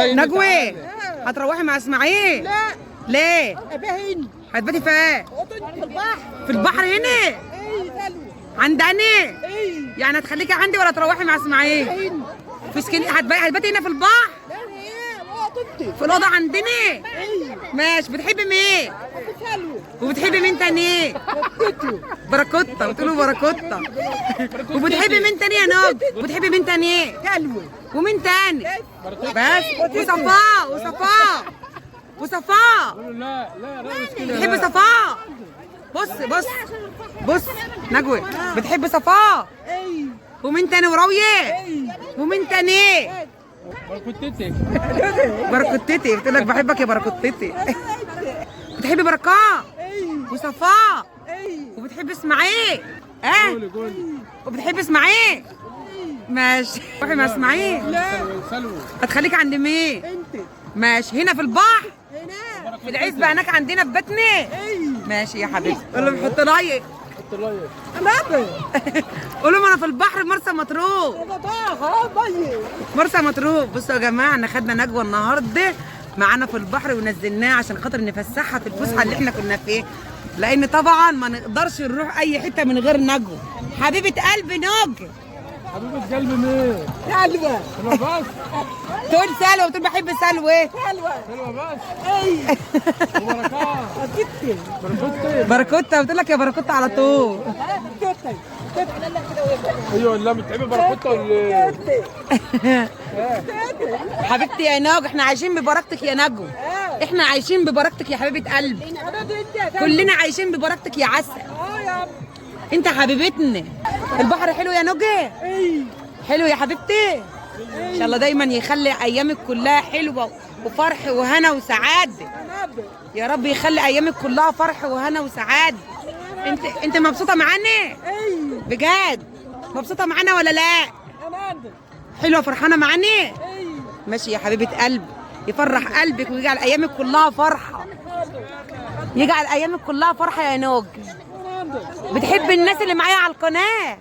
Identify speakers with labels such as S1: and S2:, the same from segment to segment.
S1: نجوى هتروحي مع اسماعيل؟
S2: لا.
S1: ليه؟
S2: اباهن.
S1: هتباتي فين؟
S2: في البحر.
S1: في البحر هنا؟
S2: ايه حلو.
S1: عندنا؟
S2: ايه.
S1: يعني هتخليكي عندي ولا تروحي مع اسماعيل؟
S2: اباهن.
S1: في اسكندريه هتباتي هنا في البحر؟
S2: لا ايه وطنتي.
S1: في الاوضه عندنا؟
S2: ايه.
S1: ماشي. بتحبي مين؟
S2: حلو.
S1: وبتحبي مين تاني؟
S2: وطنتي.
S1: باراكوتا. بتقولوا باراكوتا. وبتحبي مين تاني يا نوب؟ وبتحبي مين تاني؟
S2: حلو.
S1: ومين تاني؟ بس وصفاء وصفاء
S3: لا لا لا
S1: بتحب صفاء؟ بص نجوى بتحب صفاء؟
S2: ايه.
S1: ومين تاني؟ وراوية؟
S2: ايه.
S1: ومين تاني؟
S3: بركوتتك.
S1: باراكوتتي. بتقول لك بحبك يا باراكوتتي. بتحبي بركات
S2: ايه.
S1: وصفاء
S2: ايه.
S1: وبتحبي اسماعيل؟
S3: قولي قولي.
S1: وبتحبي اسماعيل؟ ماشي. روحي مع اسماعيل.
S2: لا.
S3: سلوى.
S1: هتخليك عند مين؟
S2: انت.
S1: ماشي. هنا في البحر؟
S2: هنا.
S1: في العزبة هناك عندنا في بيتنا؟
S2: ايه.
S1: ماشي يا حبيبتي. قول لهم حط لايك.
S3: حط لايك.
S2: انا
S1: قولوا لهم انا في البحر مرسى مطروح.
S2: انا ضاع بيي.
S1: مرسى مطروح. بصوا يا جماعه احنا خدنا نجوى النهارده معانا في البحر ونزلناها عشان خاطر نفسحها في الفسحه اللي احنا كنا فيها، لان طبعا ما نقدرش نروح اي حته من غير نجوى. حبيبه قلبي نوج.
S3: حبيبة قلبي مين؟
S2: حلوة.
S3: سلوى بس.
S1: تقول سلوى وتقول بحب سلوى.
S2: حلوة.
S3: سلوى بس.
S2: ايه.
S3: وبركات.
S2: اكيد.
S3: بركوتتك.
S1: باراكوتا. بتقول لك يا باراكوتا على طول.
S2: كتي.
S3: ايوه لا بتحبي بركوتة ولا
S2: كتي.
S1: حبيبتي يا نوج احنا عايشين ببركتك يا نجوى. احنا عايشين ببركتك يا حبيبه قلبي.
S2: انا دي
S1: كلنا عايشين ببركتك يا عسل.
S2: يا
S1: انت حبيبتنا. البحر حلو يا نوجه؟
S2: ايه.
S1: حلو يا حبيبتي. ان شاء الله دايما يخلي ايامك كلها حلوه وفرح وهنا وسعاده. يا رب يخلي ايامك كلها فرح وهنا وسعاده. انت مبسوطه معانا؟
S2: ايه.
S1: بجد مبسوطه معانا ولا لا؟
S2: انا
S1: حلوه فرحانه معانا؟
S2: ايه.
S1: ماشي يا حبيبه قلبي. يفرح قلبك ويجعل ايامك كلها فرحه. يجعل ايامك كلها فرحه يا نوج. بتحب الناس اللي معايا على القناه؟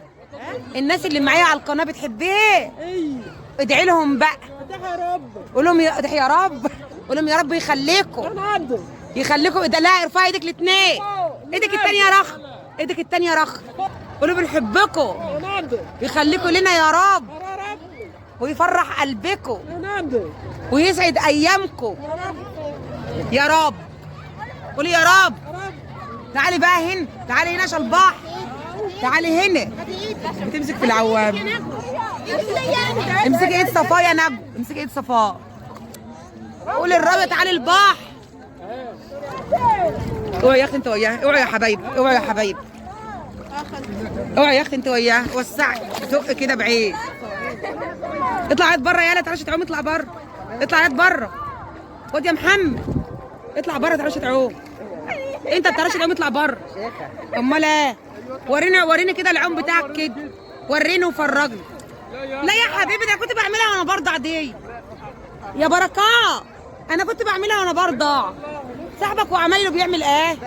S1: الناس اللي معايا على القناه بتحبيه؟
S2: ايه.
S1: ادعي لهم بقى.
S2: يا رب.
S1: قول لهم ادعي يا رب. قول لهم يا رب يخليكم.
S2: انا
S1: يخليكم. ده لا ارفعي ايدك الاثنين. ايدك الثانيه رخ. ايدك الثانيه رخ. قولوا بنحبكم.
S2: انا
S1: يخليكم لنا يا رب.
S2: يا رب.
S1: ويفرح قلبكم
S2: انا
S1: ويسعد ايامكم يا رب. قولي يا رب. تعالي بقى هنا. تعالي هنا عشان البحر. تعالي هنا. بتمسك في العوام. امسكي ايد صفاء يا نجم. امسكي ايد صفاء. قولي الراجل تعالي البحر. اوعي يا اختي انت وياه. اوعي يا حبايبي. اوعي يا حبايبي. اوعي يا اختي انت وياه. وسعي. زق كده بعيد. اطلع ياد بره يالا. تعالش تعوم. اطلع بره. اطلع ياد بره. خد يا محمد. اطلع بره. تعالش تعوم. انت بتعرفش تعوم. اطلع بره. امال ايه؟ وريني كده العوم بتاعك كده. وريني وفرجني. لا يا حبيبي ده كنت بعملها وانا برضع دي يا بركات. انا كنت بعملها وانا برضع. صاحبك وعمايله بيعمل ايه؟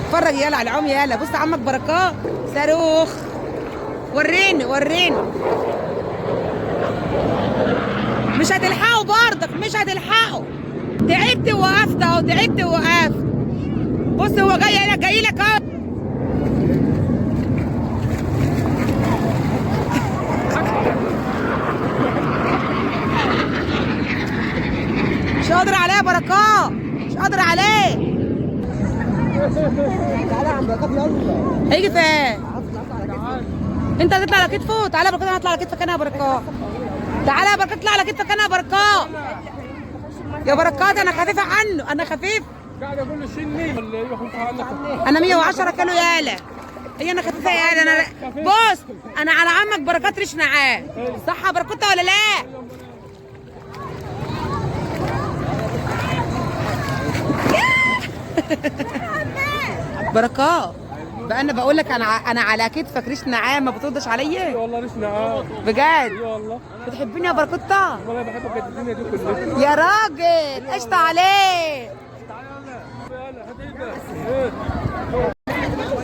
S1: اتفرج يالا على العوم يالا. بص عمك بركات صاروخ. وريني. مش هتلحقوا برضك. مش هتلحقوا. تعبت ووقفت اهو. تعبت ووقفت. بص هو جاي لك اهو. مش قادر عليه يا بركات. مش قادر عليه.
S2: تعالى يا عم بركات يلا.
S1: هيجي فين؟ انت هتطلع على كتفه. تعالى يا بركات. انا هطلع على كتفك انا يا بركات. تعالى يا بركات. اطلع على كتفك انا يا بركات. يا بركات انا خفيفه عنه. انا خفيف.
S3: قاعد اقول له شيلني ولا ياخد عنك.
S1: انا 110 كيلو يالا. هي انا خفيفه يالا. انا بص انا على عمك بركات ريش نعام. صح يا بركوته ولا لا؟ بركات بقى انا بقول لك انا على كتفك ريش نعام. ما بتردش عليا
S3: والله ريش نعام.
S1: بجد.
S3: اي والله.
S1: بتحبني يا بركوته؟
S3: والله بحبك قد الدنيا دي كلها.
S1: يا راجل قشطه عليك.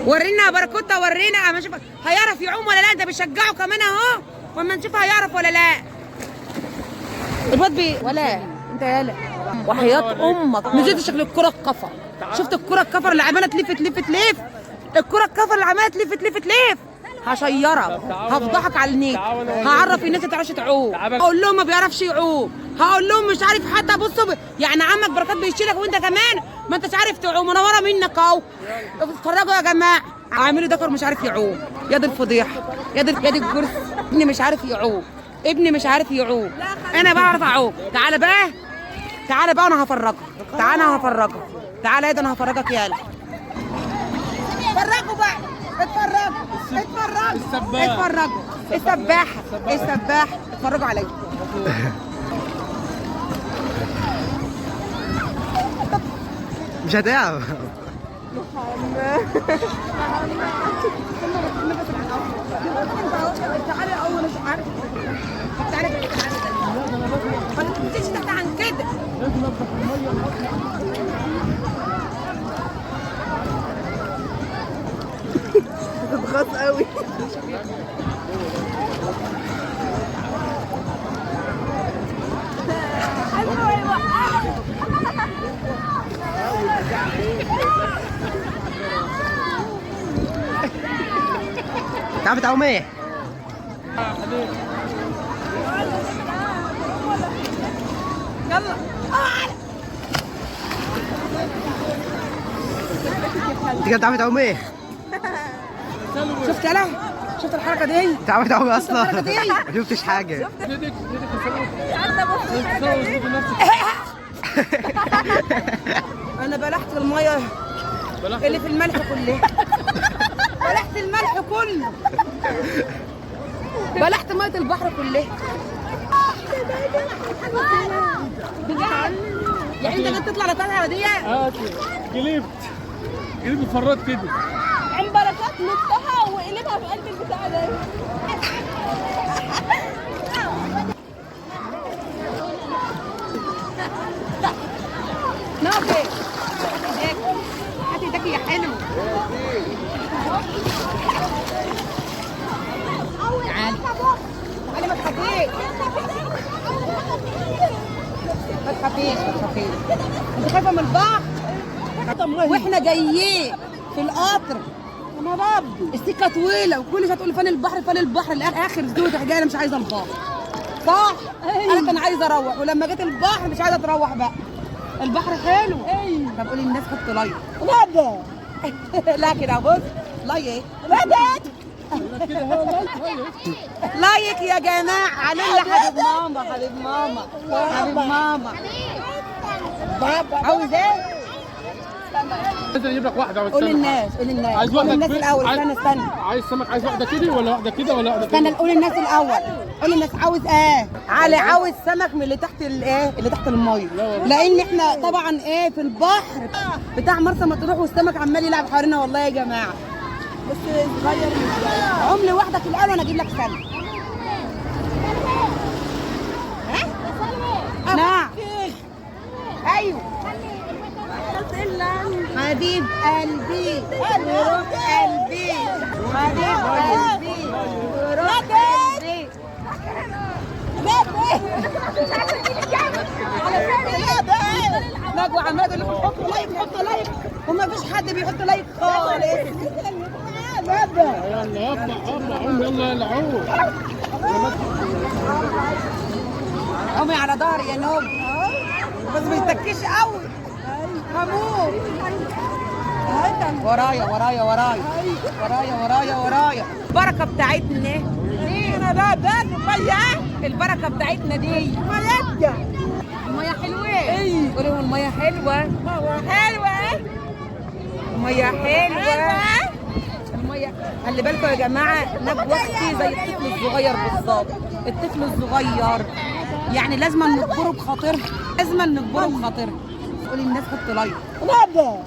S1: ورينا يا بركوته. ورينا اما اشوف هيعرف يعوم ولا لا. انت بتشجعه كمان اهو. واما نشوف هيعرف ولا لا. الواد ولا انت يالا وحياة امك نزلت شكل الكرة الكفر. شفت الكرة الكفر اللي عماله تلف تلف تلف؟ الكرة الكفر اللي عماله تلف تلف تلف هشيرك، هفضحك على النت، هعرف الناس ما تعرفش تعوم، هقول لهم ما بيعرفش يعوم، هقول لهم مش عارف حتى بصوا يعني عمك بركات بيشيلك وانت كمان ما انتش عارف تعوم، انا ورا منك اهو. اتفرجوا يا جماعه، عاملوا دكر مش عارف يعوم، يا دي الفضيحه، يا دي الجرس، ابني مش عارف يعوم، ابني مش عارف يعوم، انا بعرف اعوم. تعالى بقى، تعالى بقى انا هفرجك، تعالى انا هفرجك، تعالى يا ده انا هفرجك يالا. اتفرجوا بقى، اتفرجوا اتفرجوا السباحة السباحة اتفرجوا عليا.
S2: مش هتعرف.
S1: تعالى اول مش عارف، تعالى ما تنزلش تحت عن كده.
S2: بتتغاظ قوي. تعرف تعوم ايه؟
S1: يلا
S2: انت كده بتعرف تعوم ايه؟
S1: شفت يلا، شفت الحركة دي؟
S2: بتعرف تعوم اصلا؟
S1: الحركة دي؟
S2: ما شفتش حاجة.
S1: انا بلحت المية اللي في الملح كله، بلحت الملح كله، بلحت مية البحر كلها. يعني انت جيت تطلع لطالعة دي؟
S3: قلبت اتفرجت كده.
S4: عم بركات نطها وقلبها في قلب البتاع ده.
S1: نافع هات ايدك يا حلو. تعالي تعالي ما تخافيش، ما تخافيش ما تخافيش. انت خايفه من البحر؟ واحنا جايين في القطر السكه طويله وكل شويه تقول فين البحر فين البحر، الاخر زوجتي جايه مش عايزه البحر صح؟ انا كان عايزه اروح ولما جيت البحر مش عايزه تروح بقى. البحر حلو. طب قولي للناس حطوا لايك.
S4: غدا
S1: لا كده بص لايك ايه؟
S4: غدا
S1: لايك يا جماعه. علي حبيب ماما حبيب ماما حبيب ماما. عاوز ايه؟
S3: لازم اجيب لك واحده.
S1: قول للناس قول للناس
S3: عايز
S1: قول
S3: واحده
S1: للناس
S3: كبيرة؟
S1: الاول.
S3: عايز-
S1: استنى
S3: عايز سمك، عايز واحده كده ولا واحده كده ولا واحده
S1: استنى
S3: كده؟
S1: قول للناس الاول. قول للناس عاوز ايه؟ علي عاوز سمك من اللي تحت الايه اللي تحت الميه، لان احنا طبعا ايه في البحر بتاع مرسى مطروح والسمك عمال يلعب حوالينا والله يا جماعه.
S4: بس صغير
S1: عملي وحدك الاول وانا اجيب لك سمك. نعم ايوه حبيب قلبي وروح قلبي حبيب قلبي وروح قلبي. نجوى عماد اللي حطوا لايك حطوا لايك وما فيش حد بيحط لايك خالص.
S3: يلا هبط عم يلا عوم.
S1: قومي على ظهري يا نوب بس ما يتكيش قوي هموت. ورايا ورايا ورايا ورايا ورايا ورايا. البركه بتاعتنا انا بقى ده الميه، البركه بتاعتنا دي ميه. الميه حلوه. قولي هو الميه حلوه. حلوه الميه حلوه. الميه خلي بالكم يا جماعه، نجوى اختي زي الطفل الصغير بالظبط. الطفل الصغير يعني لازم نجبره بخاطرها، لازم نجبره بخاطرها. قولي الناس حطوا لايك.
S4: غدا